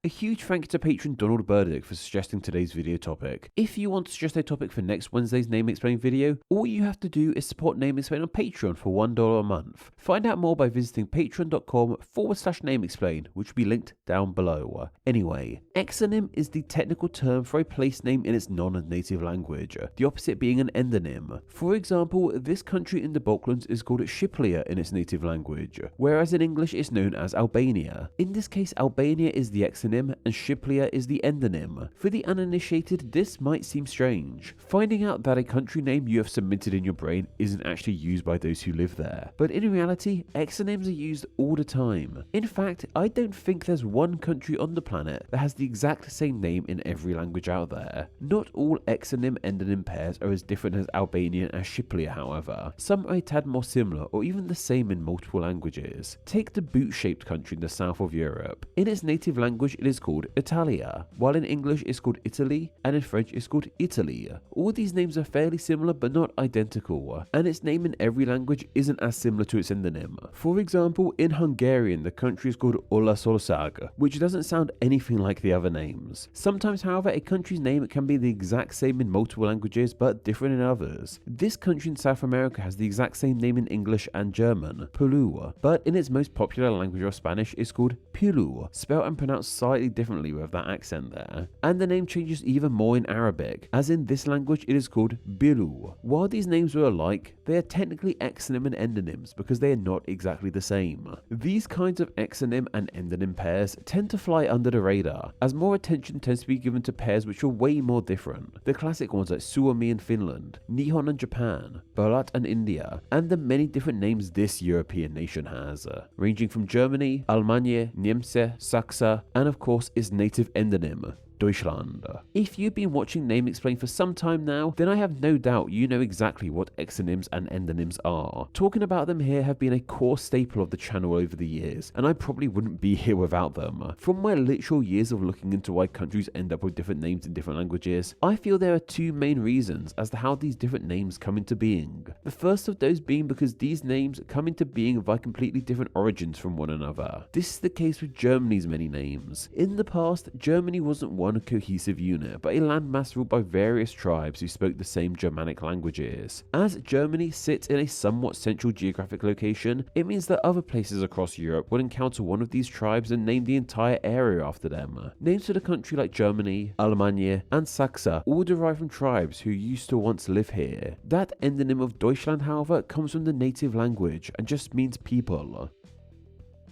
A huge thank you to patron Donald Burdick for suggesting today's video topic. If you want to suggest a topic for next Wednesday's Name Explain video, all you have to do is support Name Explain on Patreon for $1 a month. Find out more by visiting patreon.com/NameExplain, which will be linked down below. Anyway, exonym is the technical term for a place name in its non-native language, the opposite being an endonym. For example, this country in the Balkans is called Shiplia in its native language, whereas in English it's known as Albania. In this case, Albania is the exonym and Shiplia is the endonym. For the uninitiated, this might seem strange, finding out that a country name you have submitted in your brain isn't actually used by those who live there. But in reality, exonyms are used all the time. In fact, I don't think there's one country on the planet that has the exact same name in every language out there. Not all exonym-endonym pairs are as different as Albanian and Shiplia, however. Some are a tad more similar or even the same in multiple languages. Take the boot-shaped country in the south of Europe. In its native language, it is called Italia, while in English it's called Italy, and in French it's called Italy. All these names are fairly similar but not identical, and its name in every language isn't as similar to its endonym. For example, in Hungarian, the country is called Olaszország, which doesn't sound anything like the other names. Sometimes, however, a country's name can be the exact same in multiple languages but different in others. This country in South America has the exact same name in English and German, Peru, but in its most popular language of Spanish it's called Pilu, spelled and pronounced slightly differently with that accent there. And the name changes even more in Arabic, as in this language it is called Bilu. While these names are alike, they are technically exonym and endonyms because they are not exactly the same. These kinds of exonym and endonym pairs tend to fly under the radar, as more attention tends to be given to pairs which are way more different. The classic ones like Suomi and Finland, Nihon and Japan, Barat and India, and the many different names this European nation has, ranging from Germany, Almanya, Niemce, Saksa, and of course its native endonym, Deutschland. If you've been watching Name Explain for some time now, then I have no doubt you know exactly what exonyms and endonyms are. Talking about them here have been a core staple of the channel over the years, and I probably wouldn't be here without them. From my literal years of looking into why countries end up with different names in different languages, I feel there are two main reasons as to how these different names come into being. The first of those being because these names come into being via completely different origins from one another. This is the case with Germany's many names. In the past, Germany wasn't one cohesive unit, but a landmass ruled by various tribes who spoke the same Germanic languages. As Germany sits in a somewhat central geographic location, it means that other places across Europe will encounter one of these tribes and name the entire area after them. Names for the country like Germany, Almanya, and Saksa all derive from tribes who used to once live here. That endonym of Deutschland, however, comes from the native language and just means people.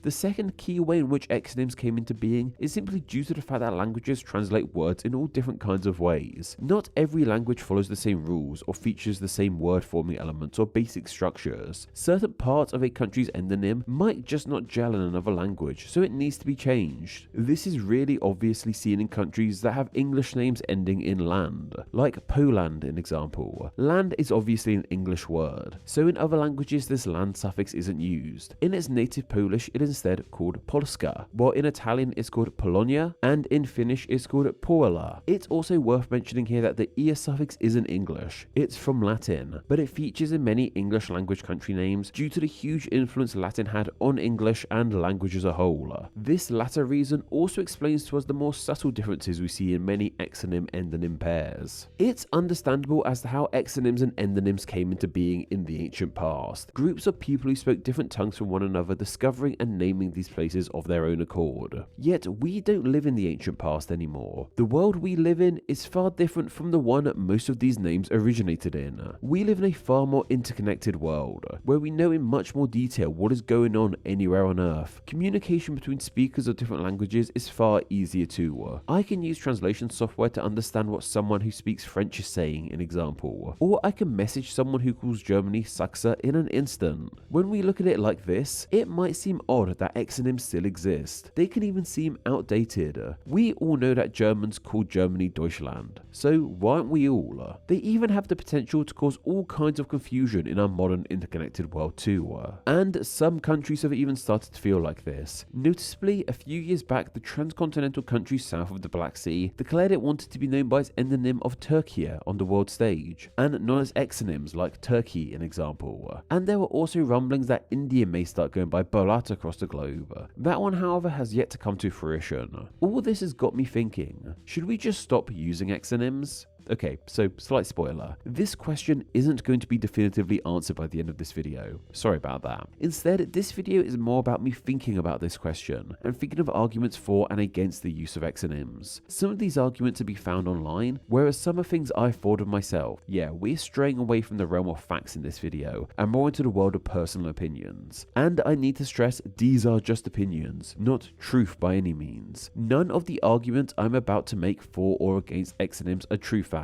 The second key way in which exonyms came into being is simply due to the fact that languages translate words in all different kinds of ways. Not every language follows the same rules or features the same word-forming elements or basic structures. Certain parts of a country's endonym might just not gel in another language, so it needs to be changed. This is really obviously seen in countries that have English names ending in land, like Poland in example. Land is obviously an English word, so in other languages this land suffix isn't used. In its native Polish, it is instead called Polska, while in Italian it's called Polonia, and in Finnish it's called Puola. It's also worth mentioning here that the ear suffix isn't English, it's from Latin, but it features in many English language country names due to the huge influence Latin had on English and language as a whole. This latter reason also explains to us the more subtle differences we see in many exonym-endonym pairs. It's understandable as to how exonyms and endonyms came into being in the ancient past. Groups of people who spoke different tongues from one another discovering and naming these places of their own accord. Yet we don't live in the ancient past anymore. The world we live in is far different from the one most of these names originated in. We live in a far more interconnected world, where we know in much more detail what is going on anywhere on Earth. Communication between speakers of different languages is far easier too. I can use translation software to understand what someone who speaks French is saying, in example, or I can message someone who calls Germany Saksa in an instant. When we look at it like this, it might seem odd that exonyms still exist. They can even seem outdated. We all know that Germans call Germany Deutschland, so why aren't we all? They even have the potential to cause all kinds of confusion in our modern interconnected world too. And some countries have even started to feel like this. Noticeably, a few years back, the transcontinental country south of the Black Sea declared it wanted to be known by its endonym of Turkey on the world stage, and not as exonyms like Turkey, an example. And there were also rumblings that India may start going by Bharat across across the globe. That one, however, has yet to come to fruition. All this has got me thinking, should we just stop using exonyms? Okay, so slight spoiler. This question isn't going to be definitively answered by the end of this video. Sorry about that. Instead, this video is more about me thinking about this question and thinking of arguments for and against the use of exonyms. Some of these arguments are to be found online, whereas some are things I've thought of myself. Yeah, we're straying away from the realm of facts in this video and more into the world of personal opinions. And I need to stress, these are just opinions, not truth by any means. None of the arguments I'm about to make for or against exonyms are true facts.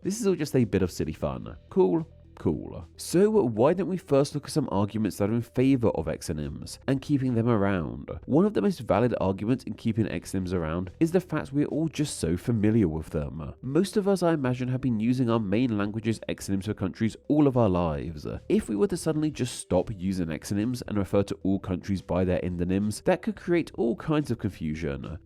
This is all just a bit of silly fun. Cool. So why don't we first look at some arguments that are in favour of exonyms and keeping them around? One of the most valid arguments in keeping exonyms around is the fact we're all just so familiar with them. Most of us, I imagine, have been using our main language's exonyms for countries all of our lives. If we were to suddenly just stop using exonyms and refer to all countries by their endonyms, that could create all kinds of confusion.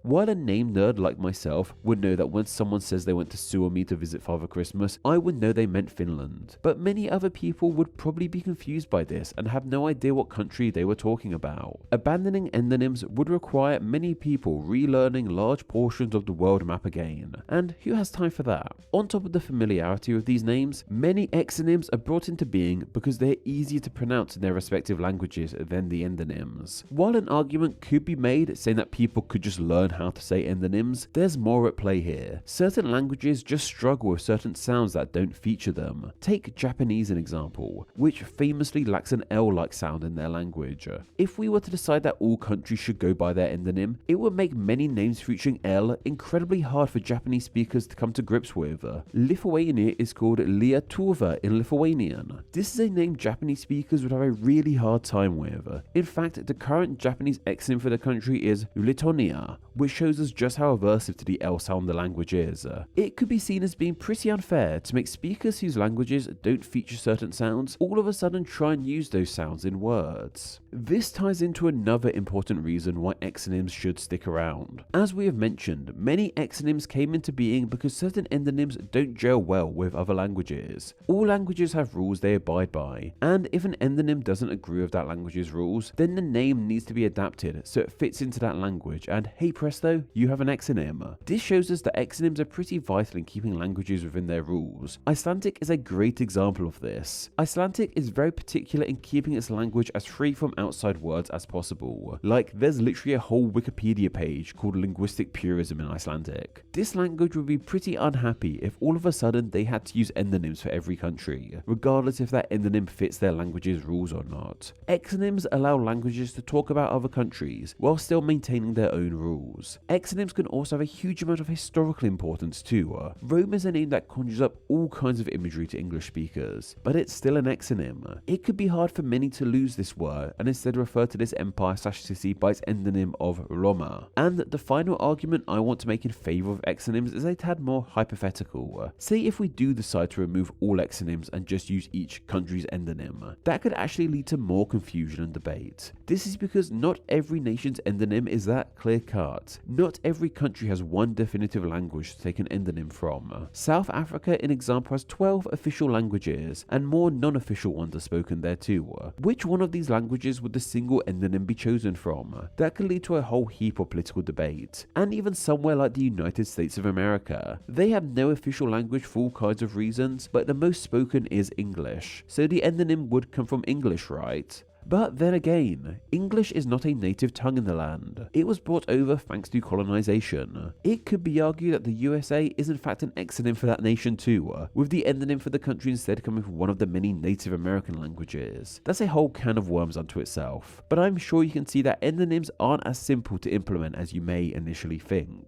While a name nerd like myself would know that when someone says they went to Suomi to visit Father Christmas, I would know they meant Finland. But many other people would probably be confused by this and have no idea what country they were talking about. Abandoning endonyms would require many people relearning large portions of the world map again, and who has time for that? On top of the familiarity with these names, many exonyms are brought into being because they're easier to pronounce in their respective languages than the endonyms. While an argument could be made saying that people could just learn how to say endonyms, there's more at play here. Certain languages just struggle with certain sounds that don't feature them. Take Japanese an example, which famously lacks an L-like sound in their language. If we were to decide that all countries should go by their endonym, it would make many names featuring L incredibly hard for Japanese speakers to come to grips with. Lithuania is called Lietuva in Lithuanian. This is a name Japanese speakers would have a really hard time with. In fact, the current Japanese exonym for the country is Litonia, which shows us just how aversive to the L sound the language is. It could be seen as being pretty unfair to make speakers whose languages don't feature certain sounds all of a sudden try and use those sounds in words. This ties into another important reason why exonyms should stick around. As we have mentioned, many exonyms came into being because certain endonyms don't gel well with other languages. All languages have rules they abide by, and if an endonym doesn't agree with that language's rules, then the name needs to be adapted so it fits into that language, and hey presto, you have an exonym. This shows us that exonyms are pretty vital in keeping languages within their rules. Icelandic is a great example of this. Icelandic is very particular in keeping its language as free from outside words as possible. Like, there's literally a whole Wikipedia page called Linguistic Purism in Icelandic. This language would be pretty unhappy if all of a sudden they had to use endonyms for every country, regardless if that endonym fits their language's rules or not. Exonyms allow languages to talk about other countries while still maintaining their own rules. Exonyms can also have a huge amount of historical importance too. Rome is a name that conjures up all kinds of imagery to English speakers, but it's still an exonym. It could be hard for many to lose this word and instead refer to this empire/city by its endonym of Roma. And the final argument I want to make in favour of exonyms is a tad more hypothetical. Say if we do decide to remove all exonyms and just use each country's endonym, that could actually lead to more confusion and debate. This is because not every nation's endonym is that clear cut. Not every country has one definitive language to take an endonym from. South Africa, in example, has 12 official languages, and more non-official ones are spoken there too. Which one of these languages would the single endonym be chosen from? That could lead to a whole heap of political debate. And even somewhere like the United States of America, they have no official language for all kinds of reasons, but the most spoken is English, so the endonym would come from English, right? But then again, English is not a native tongue in the land. It was brought over thanks to colonization. It could be argued that the USA is in fact an exonym for that nation too, with the endonym for the country instead coming from one of the many Native American languages. That's a whole can of worms unto itself, but I'm sure you can see that endonyms aren't as simple to implement as you may initially think.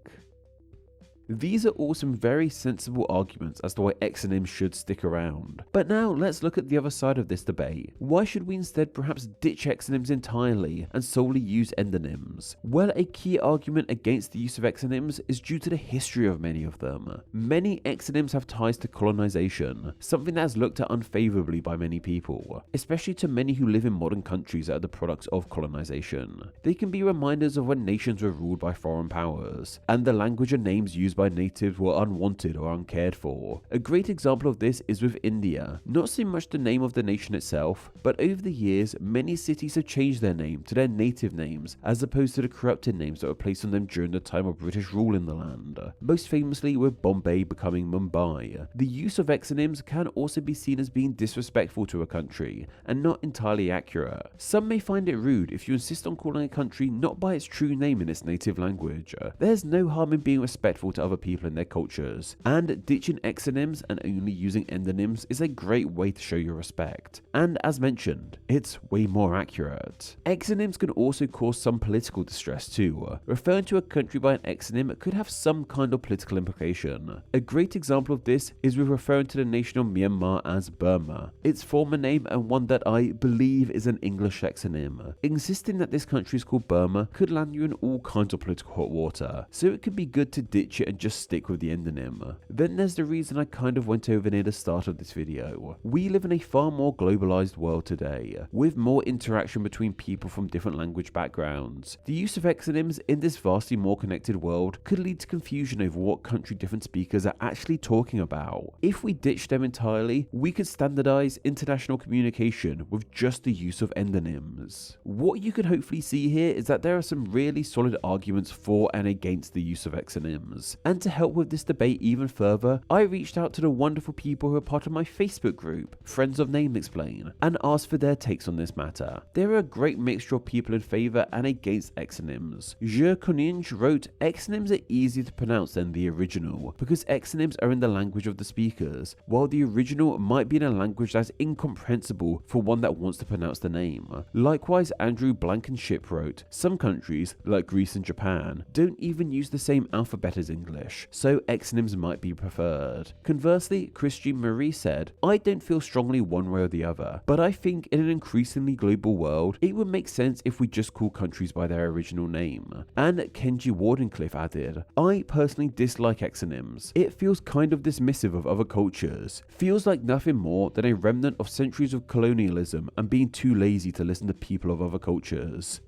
These are all some very sensible arguments as to why exonyms should stick around. But now let's look at the other side of this debate. Why should we instead perhaps ditch exonyms entirely and solely use endonyms? Well, a key argument against the use of exonyms is due to the history of many of them. Many exonyms have ties to colonization, something that is looked at unfavorably by many people, especially to many who live in modern countries that are the products of colonization. They can be reminders of when nations were ruled by foreign powers, and the language and names used by by natives were unwanted or uncared for. A great example of this is with India. Not so much the name of the nation itself, but over the years, many cities have changed their name to their native names as opposed to the corrupted names that were placed on them during the time of British rule in the land. Most famously with Bombay becoming Mumbai. The use of exonyms can also be seen as being disrespectful to a country and not entirely accurate. Some may find it rude if you insist on calling a country not by its true name in its native language. There's no harm in being respectful to other people and their cultures, and ditching exonyms and only using endonyms is a great way to show your respect. And as mentioned, it's way more accurate. Exonyms can also cause some political distress too. Referring to a country by an exonym could have some kind of political implication. A great example of this is with referring to the nation of Myanmar as Burma, its former name and one that I believe is an English exonym. Insisting that this country is called Burma could land you in all kinds of political hot water, so it could be good to ditch it and just stick with the endonym. Then there's the reason I kind of went over near the start of this video. We live in a far more globalized world today, with more interaction between people from different language backgrounds. The use of exonyms in this vastly more connected world could lead to confusion over what country different speakers are actually talking about. If we ditch them entirely, we could standardize international communication with just the use of endonyms. What you can hopefully see here is that there are some really solid arguments for and against the use of exonyms. And to help with this debate even further, I reached out to the wonderful people who are part of my Facebook group, Friends of Name Explain, and asked for their takes on this matter. There are a great mixture of people in favour and against exonyms. Je Koninj wrote, exonyms are easier to pronounce than the original, because exonyms are in the language of the speakers, while the original might be in a language that's incomprehensible for one that wants to pronounce the name. Likewise, Andrew Blankenship wrote, some countries, like Greece and Japan, don't even use the same alphabet as English, so exonyms might be preferred. Conversely, Christian Marie said, I don't feel strongly one way or the other, but I think in an increasingly global world, it would make sense if we just call countries by their original name. And Kenji Wardenclyffe added, I personally dislike exonyms. It feels kind of dismissive of other cultures, feels like nothing more than a remnant of centuries of colonialism and being too lazy to listen to people of other cultures.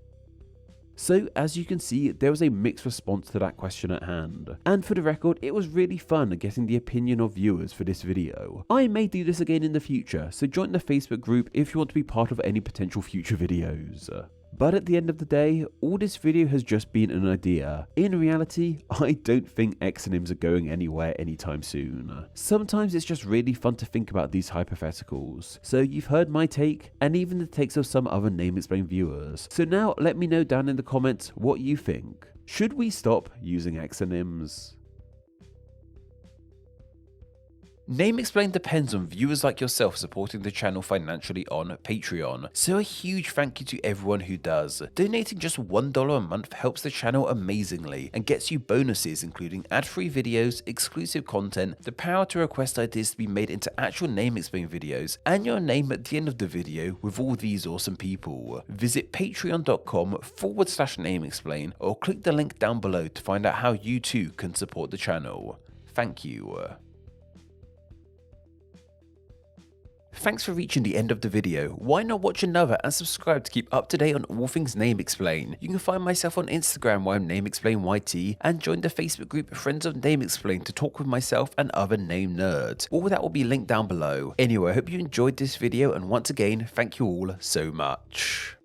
So as you can see, there was a mixed response to that question at hand. And for the record, it was really fun getting the opinion of viewers for this video. I may do this again in the future, so join the Facebook group if you want to be part of any potential future videos. But at the end of the day, all this video has just been an idea. In reality, I don't think exonyms are going anywhere anytime soon. Sometimes it's just really fun to think about these hypotheticals. So you've heard my take, and even the takes of some other Name Explain viewers. So now let me know down in the comments what you think. Should we stop using exonyms? Name Explain depends on viewers like yourself supporting the channel financially on Patreon, so a huge thank you to everyone who does. Donating just $1 a month helps the channel amazingly and gets you bonuses including ad-free videos, exclusive content, the power to request ideas to be made into actual Name Explain videos, and your name at the end of the video with all these awesome people. Visit patreon.com/NameExplain or click the link down below to find out how you too can support the channel. Thank you. Thanks for reaching the end of the video. Why not watch another and subscribe to keep up to date on all things Name Explain. You can find myself on Instagram where I'm NameExplainYT and join the Facebook group Friends of Name Explain to talk with myself and other name nerds. All that will be linked down below. Anyway, I hope you enjoyed this video and once again, thank you all so much.